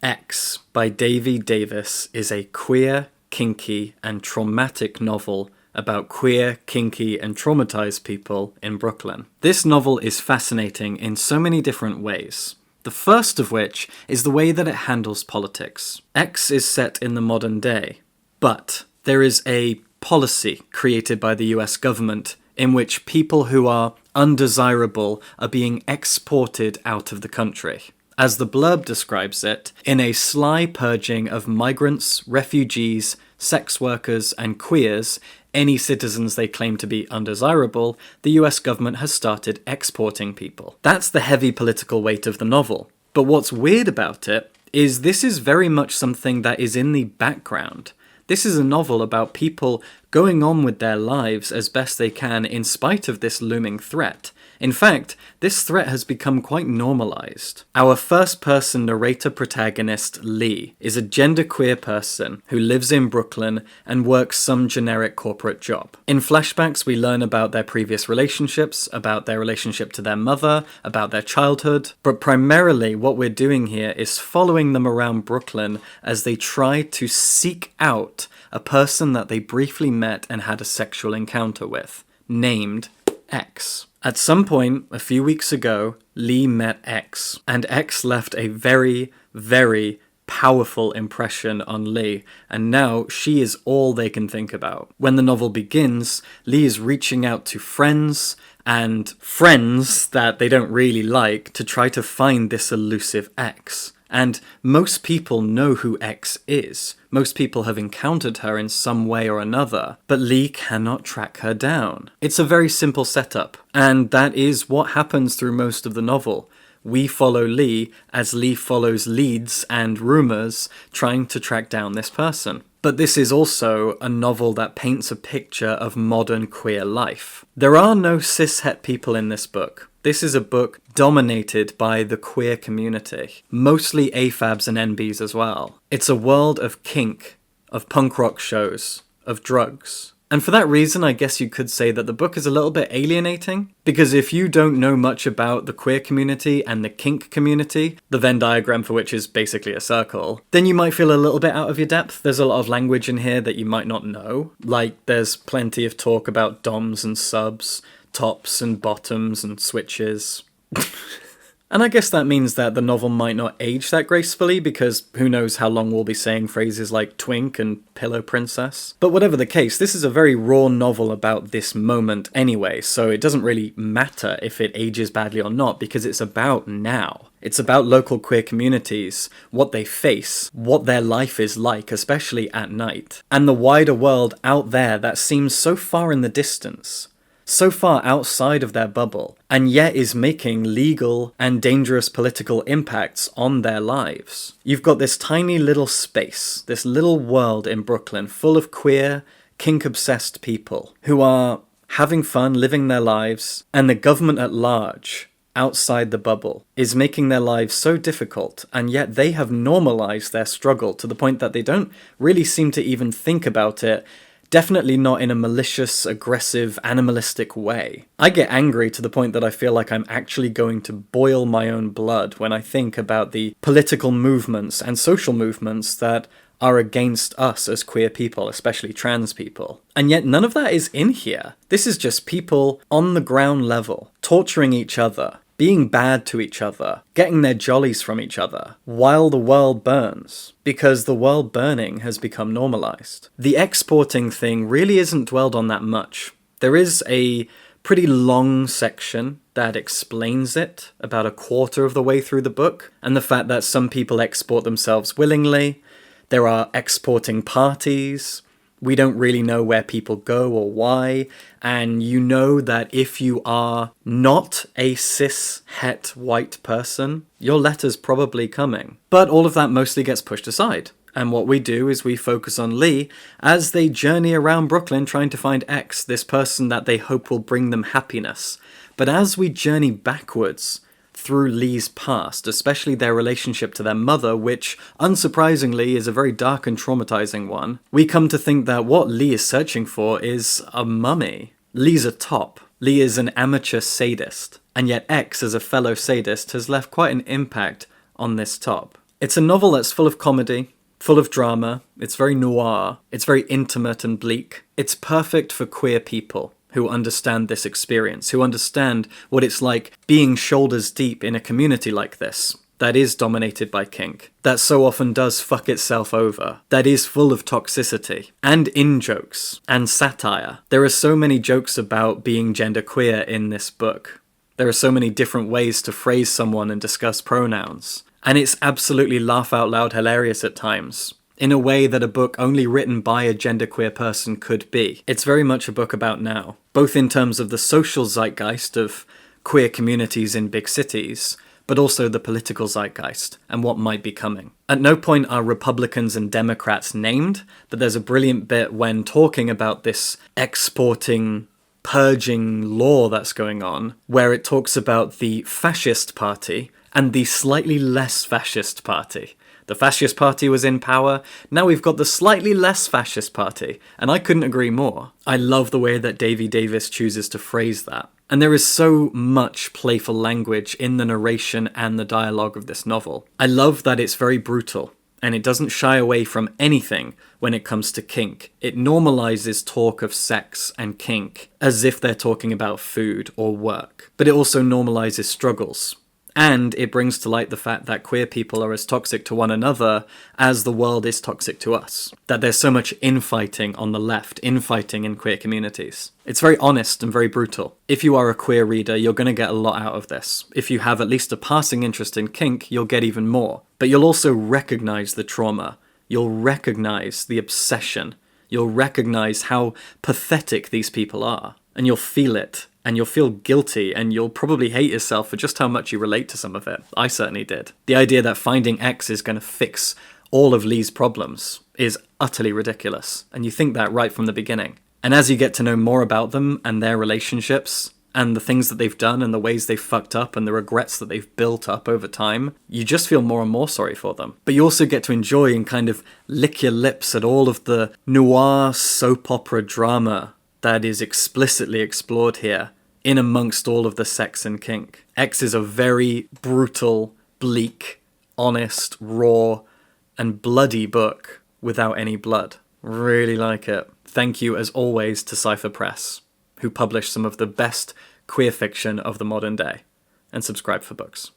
X by Davey Davis is a queer, kinky, and traumatic novel about queer, kinky, and traumatized people in Brooklyn. This novel is fascinating in so many different ways. The first of which is the way that it handles politics. X is set in the modern day, but there is a policy created by the US government in which people who are undesirable are being exported out of the country. As the blurb describes it, in a sly purging of migrants, refugees, sex workers, and queers, any citizens they claim to be undesirable, the US government has started exporting people. That's the heavy political weight of the novel. But what's weird about it is this is very much something that is in the background. This is a novel about people going on with their lives as best they can in spite of this looming threat. In fact, this threat has become quite normalized. Our first-person narrator-protagonist, Lee, is a genderqueer person who lives in Brooklyn and works some generic corporate job. In flashbacks, we learn about their previous relationships, about their relationship to their mother, about their childhood, but primarily what we're doing here is following them around Brooklyn as they try to seek out a person that they briefly met and had a sexual encounter with, named X. At some point, a few weeks ago, Lee met X, and X left a very, very powerful impression on Lee, and now she is all they can think about. When the novel begins, Lee is reaching out to friends, and friends that they don't really like, to try to find this elusive X. And most people know who X is. Most people have encountered her in some way or another, but Lee cannot track her down. It's a very simple setup, and that is what happens through most of the novel. We follow Lee as Lee follows leads and rumors trying to track down this person. But this is also a novel that paints a picture of modern queer life. There are no cis-het people in this book. This is a book dominated by the queer community, mostly AFABs and NBs as well. It's a world of kink, of punk rock shows, of drugs. And for that reason, I guess you could say that the book is a little bit alienating, because if you don't know much about the queer community and the kink community, the Venn diagram for which is basically a circle, then you might feel a little bit out of your depth. There's a lot of language in here that you might not know. Like, there's plenty of talk about doms and subs, tops and bottoms and switches. And I guess that means that the novel might not age that gracefully, because who knows how long we'll be saying phrases like twink and pillow princess. But whatever the case, this is a very raw novel about this moment anyway, so it doesn't really matter if it ages badly or not, because it's about now. It's about local queer communities, what they face, what their life is like, especially at night, and the wider world out there that seems so far in the distance. So far outside of their bubble, and yet is making legal and dangerous political impacts on their lives. You've got this tiny little space, this little world in Brooklyn full of queer, kink-obsessed people who are having fun, living their lives, and the government at large, outside the bubble, is making their lives so difficult, and yet they have normalized their struggle to the point that they don't really seem to even think about it. Definitely not in a malicious, aggressive, animalistic way. I get angry to the point that I feel like I'm actually going to boil my own blood when I think about the political movements and social movements that are against us as queer people, especially trans people. And yet none of that is in here. This is just people on the ground level, torturing each other, being bad to each other, getting their jollies from each other, while the world burns, because the world burning has become normalized. The exporting thing really isn't dwelled on that much. There is a pretty long section that explains it, about a quarter of the way through the book, and the fact that some people export themselves willingly. There are exporting parties. We don't really know where people go or why, and you know that if you are not a cis-het white person, your letter's probably coming. But all of that mostly gets pushed aside, and what we do is we focus on Lee as they journey around Brooklyn trying to find X, this person that they hope will bring them happiness. But as we journey backwards through Lee's past, especially their relationship to their mother, which, unsurprisingly, is a very dark and traumatizing one, we come to think that what Lee is searching for is a mummy. Lee's a top. Lee is an amateur sadist. And yet X, as a fellow sadist, has left quite an impact on this top. It's a novel that's full of comedy, full of drama, it's very noir, it's very intimate and bleak. It's perfect for queer people who understand this experience, who understand what it's like being shoulders deep in a community like this, that is dominated by kink, that so often does fuck itself over, that is full of toxicity, and in-jokes, and satire. There are so many jokes about being genderqueer in this book. There are so many different ways to phrase someone and discuss pronouns. And it's absolutely laugh-out-loud hilarious at times, in a way that a book only written by a genderqueer person could be. It's very much a book about now, both in terms of the social zeitgeist of queer communities in big cities, but also the political zeitgeist and what might be coming. At no point are Republicans and Democrats named, but there's a brilliant bit when talking about this exporting, purging law that's going on, where it talks about the fascist party and the slightly less fascist party. The fascist party was in power, now we've got the slightly less fascist party, and I couldn't agree more. I love the way that Davey Davis chooses to phrase that. And there is so much playful language in the narration and the dialogue of this novel. I love that it's very brutal, and it doesn't shy away from anything when it comes to kink. It normalizes talk of sex and kink as if they're talking about food or work. But it also normalizes struggles. And it brings to light the fact that queer people are as toxic to one another as the world is toxic to us. That there's so much infighting on the left, infighting in queer communities. It's very honest and very brutal. If you are a queer reader, you're going to get a lot out of this. If you have at least a passing interest in kink, you'll get even more. But you'll also recognize the trauma. You'll recognize the obsession. You'll recognize how pathetic these people are. And you'll feel it. And you'll feel guilty, and you'll probably hate yourself for just how much you relate to some of it. I certainly did. The idea that finding X is going to fix all of Lee's problems is utterly ridiculous, and you think that right from the beginning. And as you get to know more about them and their relationships, and the things that they've done and the ways they've fucked up and the regrets that they've built up over time, you just feel more and more sorry for them. But you also get to enjoy and kind of lick your lips at all of the noir soap opera drama that is explicitly explored here, in amongst all of the sex and kink. X is a very brutal, bleak, honest, raw, and bloody book without any blood. Really like it. Thank you, as always, to Cypher Press, who publish some of the best queer fiction of the modern day. And subscribe for books.